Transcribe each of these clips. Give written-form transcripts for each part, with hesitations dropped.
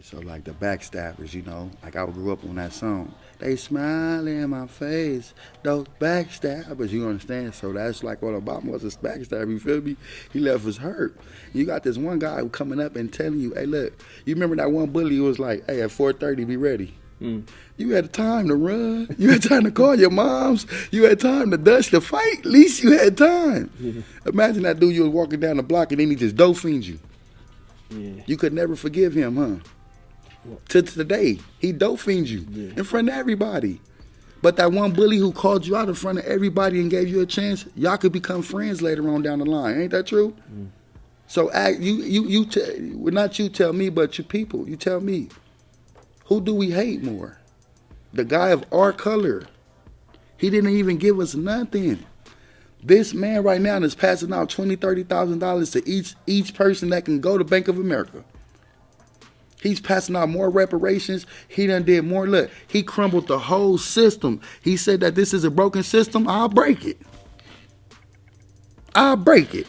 So like the backstabbers, you know, like I grew up on that song. They smile in my face, those backstabbers. You understand? So that's like what Obama was, a backstabber. You feel me? He left us hurt. You got this one guy coming up and telling you, "Hey, look, you remember that one bully who was like, hey, at 4:30, be ready." You had time to run. You had time to call your moms. You had time to dust the fight. At least you had time. Yeah. Imagine that dude, you was walking down the block and then he just dope fiends you. Yeah. You could never forgive him, huh? To today, he dope fiends you in front of everybody. But that one bully who called you out in front of everybody and gave you a chance, y'all could become friends later on down the line. Ain't that true? So not you tell me, but your people. You tell me. Who do we hate more? The guy of our color. He didn't even give us nothing. This man right now is passing out $20,000, $30,000 to each person that can go to Bank of America. He's passing out more reparations. He done did more. Look, he crumbled the whole system. He said that this is a broken system. I'll break it. I'll break it.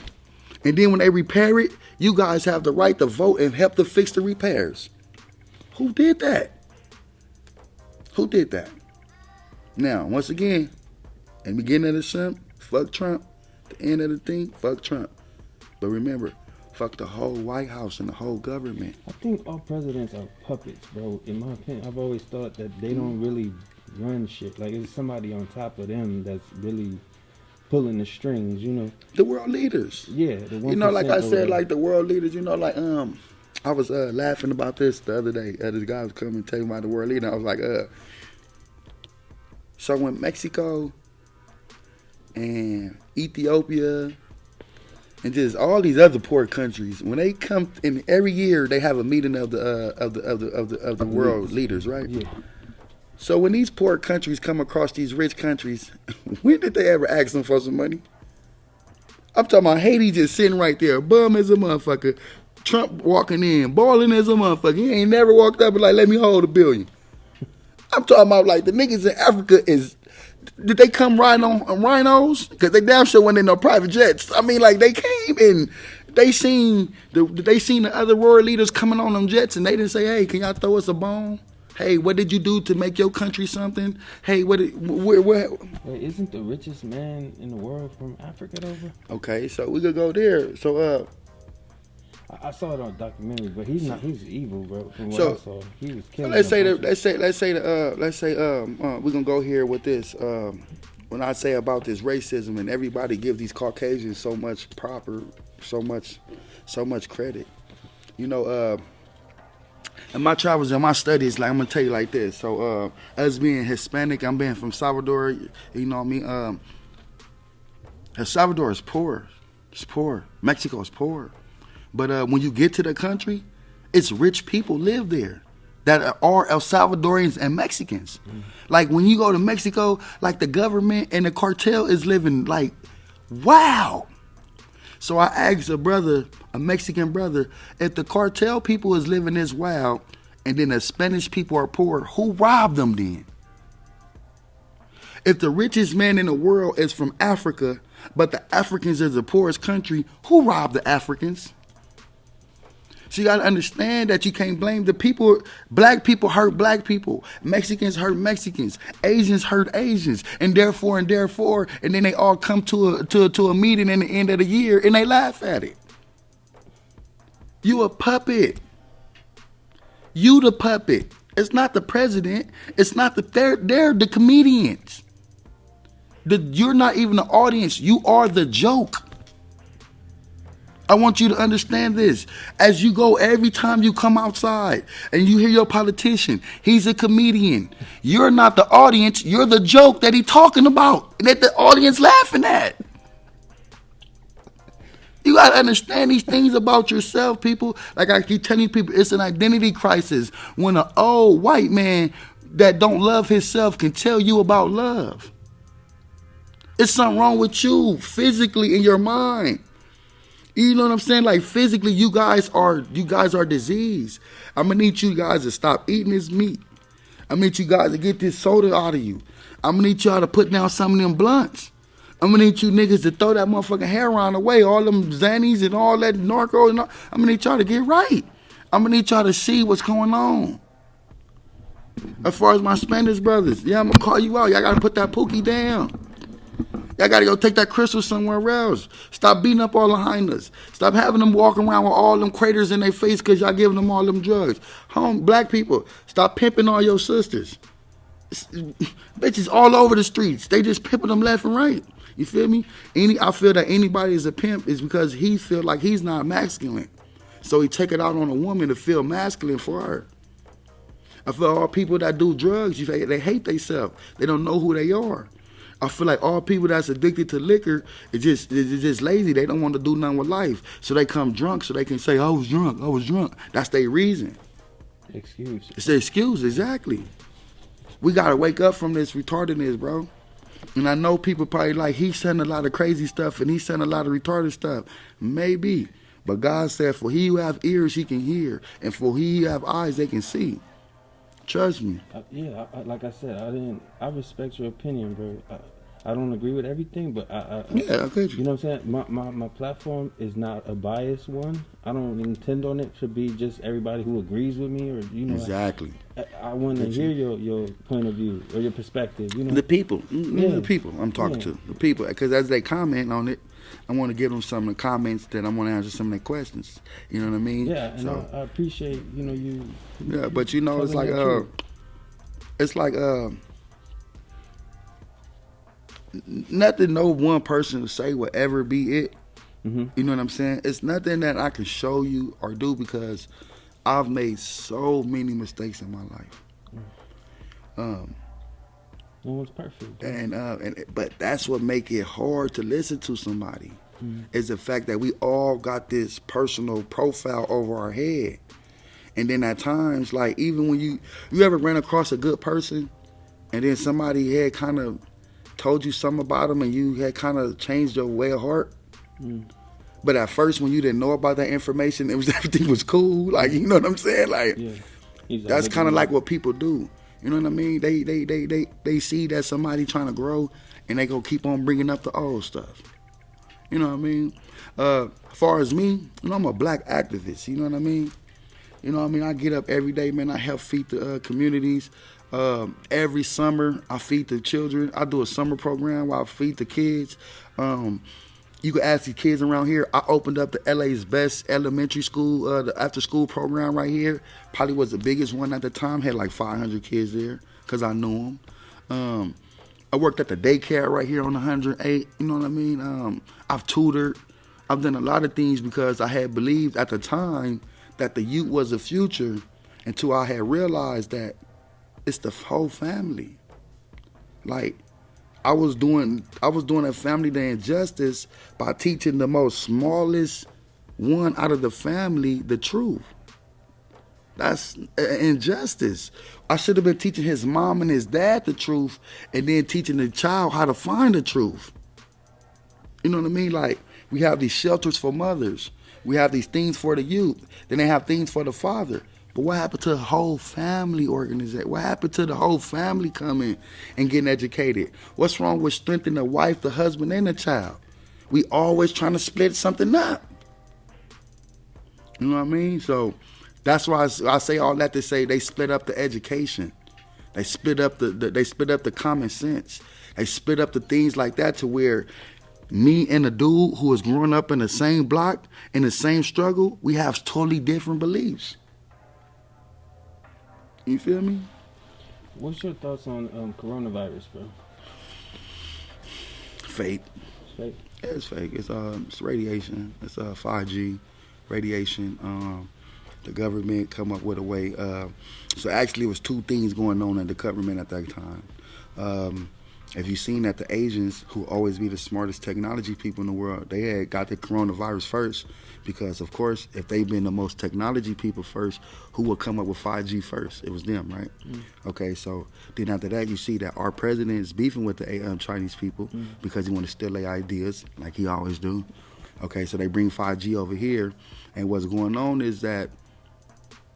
And then when they repair it, you guys have the right to vote and help to fix the repairs. Who did that? Who did that? Now, once again, in the beginning of the shrimp, fuck Trump. At the end of the thing, fuck Trump. But remember, fuck the whole White House and the whole government. I think all presidents are puppets, bro. In my opinion, I've always thought that they don't really run shit. Like, it's somebody on top of them that's really pulling the strings, you know. The world leaders. Yeah, the 1%. You know, like I said, like the world leaders, you know, like, I was laughing about this the other day. This guy was coming and telling me about the world leader. I was like, so when Mexico and Ethiopia and just all these other poor countries, when they come in every year, they have a meeting of the world leaders, right? Yeah. So when these poor countries come across these rich countries, when did they ever ask them for some money? I'm talking about Haiti just sitting right there, bum as a motherfucker. Trump walking in, balling as a motherfucker. He ain't never walked up and like, let me hold $1 billion. I'm talking about like the niggas in Africa did they come riding on rhinos? Because they damn sure went in no private jets. I mean, like they came and they seen the other world leaders coming on them jets and they didn't say, hey, can y'all throw us a bone? Hey, what did you do to make your country something? Hey, where? Wait, isn't the richest man in the world from Africa, though? Okay, so we could go there. So, I saw it on a documentary, but he's evil, bro. From what I saw, he was killing. Let's say we're gonna go here with this. When I say about this racism and everybody give these Caucasians so much credit, you know. In my travels and my studies, like I'm gonna tell you like this. So, us being Hispanic, I'm being from Salvador. You know what I mean? El Salvador is poor. It's poor. Mexico is poor. But when you get to the country, it's rich people live there that are El Salvadorians and Mexicans. Like when you go to Mexico, like the government and the cartel is living like, wow. So I asked a Mexican brother, if the cartel people is living this wild and then the Spanish people are poor, who robbed them then? If the richest man in the world is from Africa, but the Africans is the poorest country, who robbed the Africans? So you got to understand that you can't blame the people. Black people hurt black people. Mexicans hurt Mexicans. Asians hurt Asians. And therefore, and then they all come to a meeting in the end of the year and they laugh at it. You a puppet. You the puppet. It's not the president. It's not they're the comedians. You're not even the audience. You are the joke. I want you to understand this. As you go, every time you come outside and you hear your politician, he's a comedian. You're not the audience. You're the joke that he's talking about, that the audience laughing at. You got to understand these things about yourself, people. Like I keep telling people, it's an identity crisis when an old white man that don't love himself can tell you about love. It's something wrong with you physically in your mind. You know what I'm saying? Like physically, you guys are diseased. I'm gonna need you guys to stop eating this meat. I'm gonna need you guys to get this soda out of you. I'm gonna need y'all to put down some of them blunts. I'm gonna need you niggas to throw that motherfucking heroin away, all them Xannies and all that narco. And all. I'm gonna need y'all to get right. I'm gonna need y'all to see what's going on. As far as my Spanish brothers, yeah, I'm gonna call you out. Y'all gotta put that pookie down. Y'all gotta go take that crystal somewhere else. Stop beating up all the hyenas. Stop having them walk around with all them craters in their face because y'all giving them all them drugs. Black people, stop pimping all your sisters. Bitches all over the streets. They just pimping them left and right. You feel me? I feel that anybody is a pimp is because he feel like he's not masculine. So he take it out on a woman to feel masculine for her. I feel all people that do drugs, they hate themselves. They don't know who they are. I feel like all people that's addicted to liquor is just lazy. They don't want to do nothing with life. So they come drunk so they can say, I was drunk. That's their reason. Excuse. It's their excuse, exactly. We got to wake up from this retardedness, bro. And I know people probably like, he's saying a lot of crazy stuff and he's saying a lot of retarded stuff. Maybe. But God said, for he who have ears, he can hear. And for he who have eyes, they can see. Trust me. Like I said, I respect your opinion, bro. I don't agree with everything, but I get you. You know what I'm saying? My platform is not a biased one. I don't intend on it to be just everybody who agrees with me or, you know. Exactly. I want to hear your point of view or your perspective, you know. The people. The people I'm talking to. The people. Because as they comment on it, I want to give them some of the comments that I want to answer some of their questions. You know what I mean? Yeah, and so, I appreciate, you know, you. Yeah, but you know, it's like nothing no one person to say will ever be it. Mm-hmm. You know what I'm saying? It's nothing that I can show you or do because I've made so many mistakes in my life. No one's perfect. But that's what make it hard to listen to somebody. Is the fact that we all got this personal profile over our head. And then at times, like even when you ever ran across a good person and then somebody had kind of told you something about them and you had kind of changed your way of heart. But at first when you didn't know about that information, everything was cool. Like, you know what I'm saying? Like, that's kind of like what people do. You know what I mean? They see that somebody trying to grow and they go keep on bringing up the old stuff. You know what I mean? As far as me, you know, I'm a black activist. You know what I mean? You know what I mean? I get up every day, man. I help feed the communities. Every summer, I feed the children. I do a summer program where I feed the kids. You can ask the kids around here. I opened up the LA's best elementary school, the after-school program right here. Probably was the biggest one at the time. Had like 500 kids there because I knew them. I worked at the daycare right here on 108. You know what I mean? I've tutored. I've done a lot of things because I had believed at the time that the youth was the future until I had realized that it's the whole family. Like, I was doing a family the injustice by teaching the most smallest one out of the family the truth. That's injustice. I should have been teaching his mom and his dad the truth and then teaching the child how to find the truth. You know what I mean? Like, we have these shelters for mothers. We have these things for the youth. Then they have things for the father. But what happened to the whole family organization? What happened to the whole family coming and getting educated? What's wrong with strengthening the wife, the husband, and the child? We always trying to split something up. You know what I mean? So that's why I say all that to say they split up the education. They split up the common sense. They split up the things like that to where me and a dude who was growing up in the same block, in the same struggle, we have totally different beliefs. You feel me? What's your thoughts on coronavirus, bro? Fake. It's fake? Yeah, it's fake. It's radiation. It's 5G radiation. The government come up with a way. So actually it was two things going on in the government at that time. Have you seen that the Asians, who always be the smartest technology people in the world, they had got the coronavirus first because, of course, if they've been the most technology people first, who would come up with 5G first? It was them, right? Okay, so then after that, you see that our president is beefing with the Chinese people because he want to steal their ideas like he always do. Okay, so they bring 5G over here, and what's going on is that,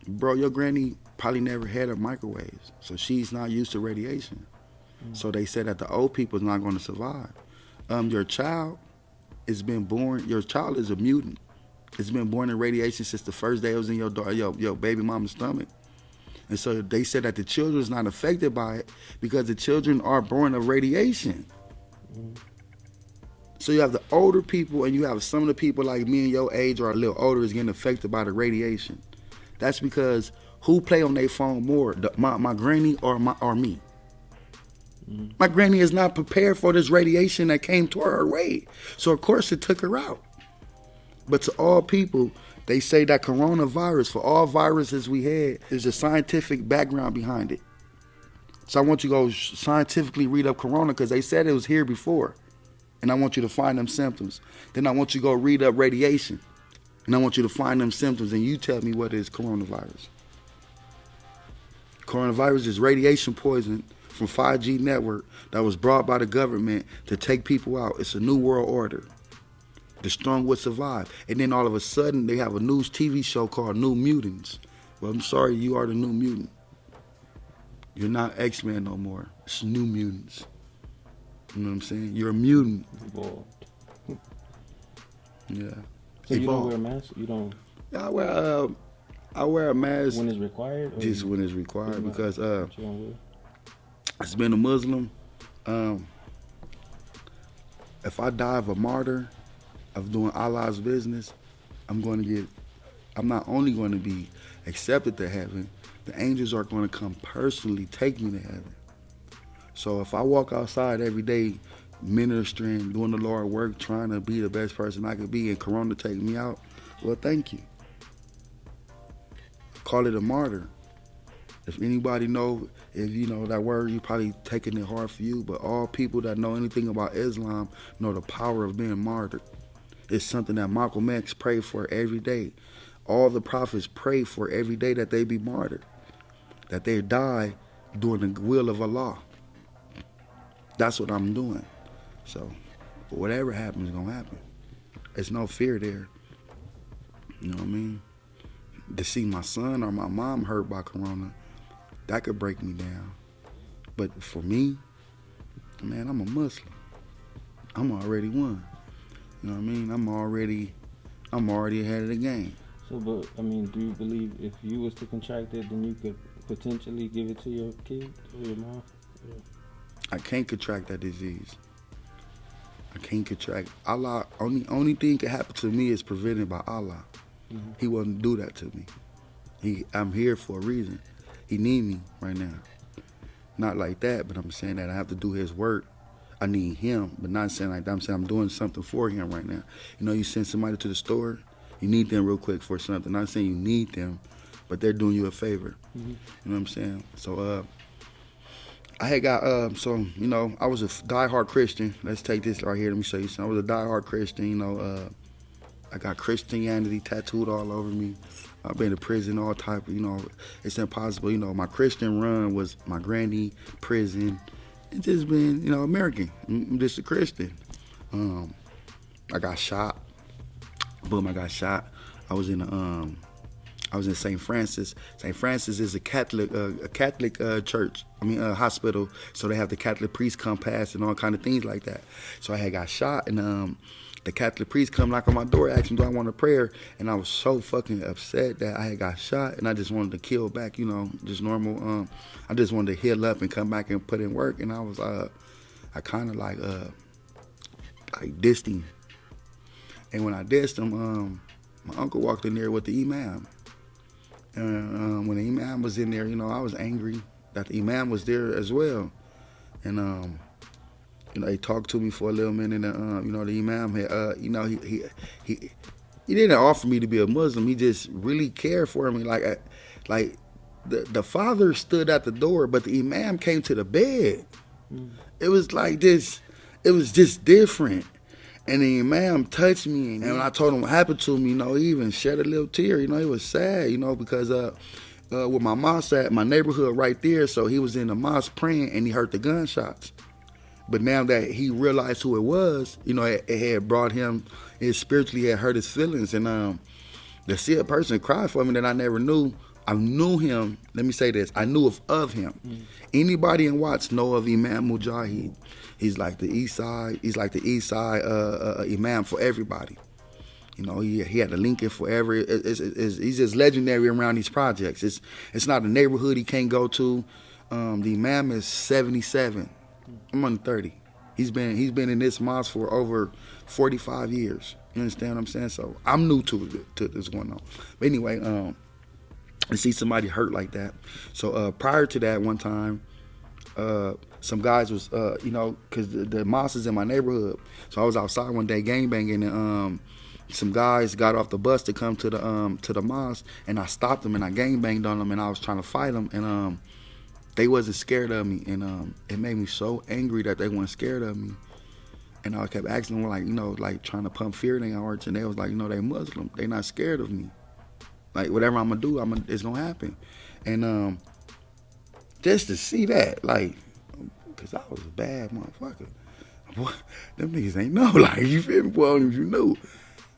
bro, your granny probably never had a microwave, so she's not used to radiation. So they said that the old people is not going to survive. Your child has been born. Your child is a mutant. It's been born in radiation since the first day it was in your baby mama's stomach. And so they said that the children's not affected by it because the children are born of radiation. So you have the older people and you have some of the people like me and your age or a little older is getting affected by the radiation. That's because who play on their phone more, my granny or me? My granny is not prepared for this radiation that came to her way. So of course it took her out. But to all people, they say that coronavirus, for all viruses we had, there's a scientific background behind it. So I want you to go scientifically read up corona because they said it was here before. And I want you to find them symptoms. Then I want you to go read up radiation. And I want you to find them symptoms and you tell me what is coronavirus. Coronavirus is radiation poison from 5G network that was brought by the government to take people out. It's a new world order. The strong would survive. And then all of a sudden, they have a news TV show called New Mutants. Well, I'm sorry, you are the new mutant. You're not X-Men no more. It's New Mutants. You know what I'm saying? You're a mutant. Evolved. Yeah. So you don't wear a mask? You don't? Yeah, I wear a mask. When it's required? Just when it's required because you don't wear? It's been a Muslim. If I die of a martyr, of doing Allah's business, I'm not only going to be accepted to heaven, the angels are going to come personally take me to heaven. So if I walk outside every day ministering, doing the Lord work, trying to be the best person I could be, and Corona take me out, well, thank you. Call it a martyr. If anybody know, if you know that word, you probably taking it hard for you, but all people that know anything about Islam know the power of being martyred. It's something that Malcolm X prayed for every day. All the prophets pray for every day that they be martyred, that they die doing the will of Allah. That's what I'm doing. So whatever happens is gonna happen. There's no fear there. You know what I mean? To see my son or my mom hurt by corona, that could break me down. But for me, man, I'm a Muslim. I'm already one. You know what I mean? I'm already ahead of the game. So, but I mean, do you believe if you was to contract it, then you could potentially give it to your kid or your mom? Yeah. I can't contract that disease. I can't contract. Allah, only thing can happen to me is prevented by Allah. Mm-hmm. He wouldn't do that to me. I'm here for a reason. He need me right now. Not like that, but I'm saying that I have to do his work. I need him, but not saying like that. I'm saying I'm doing something for him right now. You know, you send somebody to the store, you need them real quick for something. Not saying you need them, but they're doing you a favor. Mm-hmm. You know what I'm saying? So I had got, you know, I was a diehard Christian. Let's take this right here. Let me show you something. I was a diehard Christian, you know. I got Christianity tattooed all over me. I've been to prison, all type of, you know, it's impossible. You know, my Christian run was my granny, prison. It's just been, you know, American. I'm just a Christian. I got shot. Boom, I got shot. I was in St. Francis. St. Francis is a Catholic church. Hospital. So they have the Catholic priest come past and all kind of things like that. So I had got shot, and the Catholic priest come knock on my door, ask me, do I want a prayer? And I was so fucking upset that I had got shot, and I just wanted to kill back, you know, just normal. I just wanted to heal up and come back and put in work. And I was, I kind of like dissed him. And when I dissed him, my uncle walked in there with the imam. And when the imam was in there, you know, I was angry that the imam was there as well. And you know, he talked to me for a little minute, and you know, the imam had, you know, he didn't offer me to be a Muslim. He just really cared for me. Like the father stood at the door, but the imam came to the bed. It was like this. It was just different. And the imam touched me, and when I told him what happened to me, you know, he even shed a little tear. You know, he was sad, you know, because where my mosque at, my neighborhood right there, so he was in the mosque praying, and he heard the gunshots. But now that he realized who it was, you know, it had brought him, it spiritually had hurt his feelings. And to see a person cry for me that I never knew, I knew him, let me say this, I knew of him. Anybody in Watts know of Imam Mujahid. He's like the East Side, Imam for everybody. You know, he had a Lincoln forever. He's just legendary around these projects. It's not a neighborhood he can't go to. The imam is 77. I'm under 30. He's been in this mosque for over 45 years. You understand what I'm saying? So I'm new to this going on. But anyway, to see somebody hurt like that. So prior to that, one time, some guys was, because the mosque is in my neighborhood. So I was outside one day gangbanging, and some guys got off the bus to come to the mosque, and I stopped them and I gangbanged on them, and I was trying to fight them, and they wasn't scared of me, and it made me so angry that they weren't scared of me. And I kept asking them, like trying to pump fear in their hearts, and they was like, they Muslim, they not scared of me. Like whatever I'm gonna do, it's gonna happen. And just to see that, like, cause I was a bad motherfucker. Boy, them niggas ain't know, like, you feel me? Well, if you knew.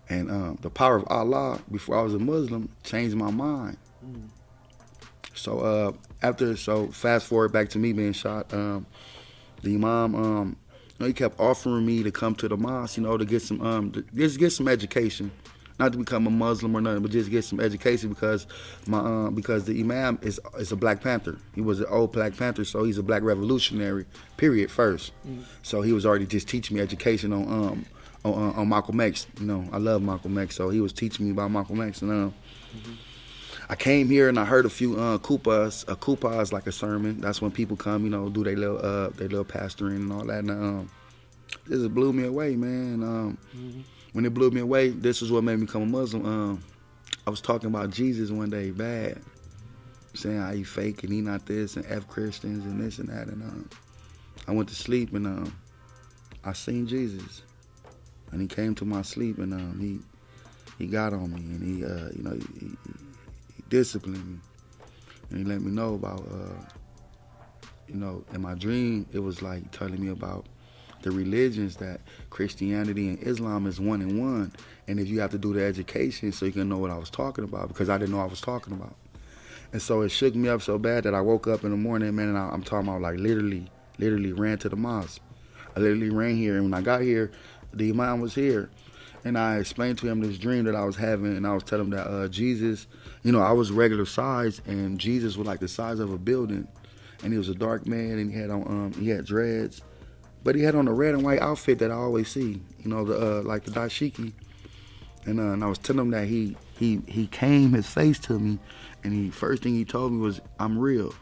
And the power of Allah, before I was a Muslim, changed my mind. So fast forward back to me being shot. The imam, he kept offering me to come to the mosque, to get some education, not to become a Muslim or nothing, but just get some education because the imam is a Black Panther. He was an old Black Panther, so he's a Black revolutionary. Period. First, so he was already just teaching me education on Malcolm X. I love Malcolm X, so he was teaching me about Malcolm X, and I came here and I heard a few kupas. A kupa is like a sermon. That's when people come, do their little pastoring and all that. And this blew me away, man. When it blew me away, this is what made me become a Muslim. I was talking about Jesus one day, bad, saying how he fake and he not this, and F Christians and this and that. And I went to sleep and I seen Jesus. And he came to my sleep, and he got on me, and he disciplined me, and he let me know about, in my dream, it was like telling me about the religions, that Christianity and Islam is one in one, and if you have to do the education so you can know what I was talking about, because I didn't know what I was talking about. And so it shook me up so bad that I woke up in the morning, man, and I'm talking about like literally ran to the mosque. I literally ran here, and when I got here, the imam was here, and I explained to him this dream that I was having, and I was telling him that Jesus, I was regular size, and Jesus was like the size of a building, and he was a dark man, and he had dreads, but he had on a red and white outfit that I always see, like the dashiki, and I was telling him that he came his face to me, and first thing he told me was, "I'm real."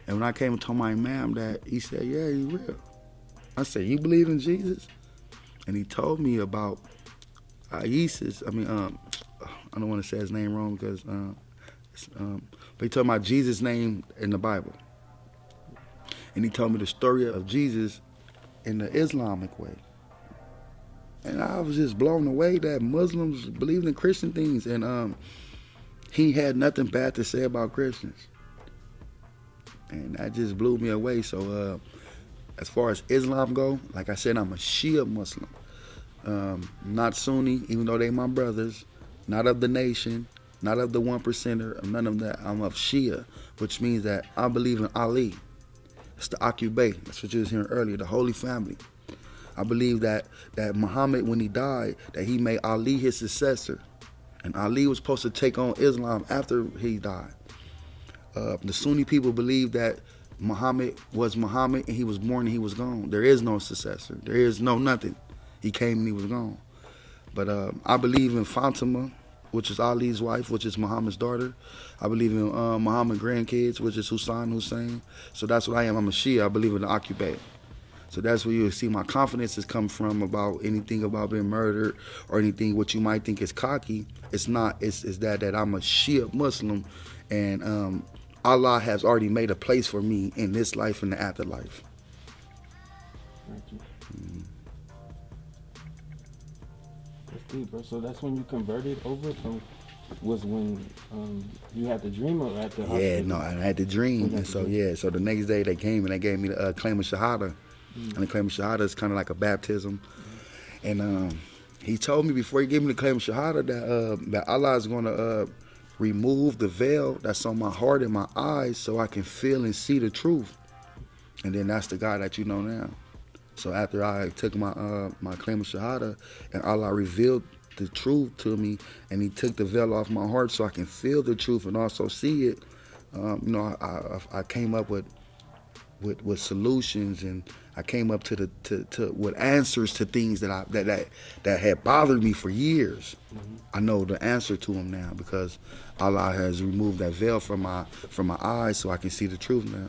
And when I came and told my imam that, he said, "Yeah, he's real." I said, "You believe in Jesus?" And he told me about Isis. I don't want to say his name wrong because, but he told me about Jesus' name in the Bible. And he told me the story of Jesus in the Islamic way. And I was just blown away that Muslims believed in Christian things. And he had nothing bad to say about Christians. And that just blew me away. So, as far as Islam go, like I said, I'm a Shia Muslim. Not Sunni, even though they my brothers. Not of the nation, not of the 1%er, none of that. I'm of Shia, which means that I believe in Ali. It's the Akubay. That's what you was hearing earlier, the Holy Family. I believe that Muhammad, when he died, that he made Ali his successor. And Ali was supposed to take on Islam after he died. The Sunni people believe that Muhammad was Muhammad, and he was born and he was gone. There is no successor. There is no nothing. He came and he was gone. But I believe in Fatima, which is Ali's wife, which is Muhammad's daughter. I believe in Muhammad grandkids, which is Hussein. So that's what I am. I'm a Shia. I believe in the Akubay. So that's where you'll see my confidence has come from about anything about being murdered or anything what you might think is cocky. It's not. It's that I'm a Shia Muslim, and Allah has already made a place for me in this life and the afterlife. That's deep, bro. So that's when you converted over from, was when you had the dream or at the hospital? Yeah, no, I had the dream. And so, so the next day they came and they gave me the claim of Shahada. And the claim of Shahada is kind of like a baptism. And he told me before he gave me the claim of Shahada that Allah is going to remove the veil that's on my heart and my eyes so I can feel and see the truth. And then that's the God that you know now. So after I took my claim of Shahada and Allah revealed the truth to me, and he took the veil off my heart so I can feel the truth and also see it. I came up with solutions, and I came up to with answers to things that had bothered me for years. Mm-hmm. I know the answer to them now because Allah has removed that veil from my eyes, so I can see the truth now.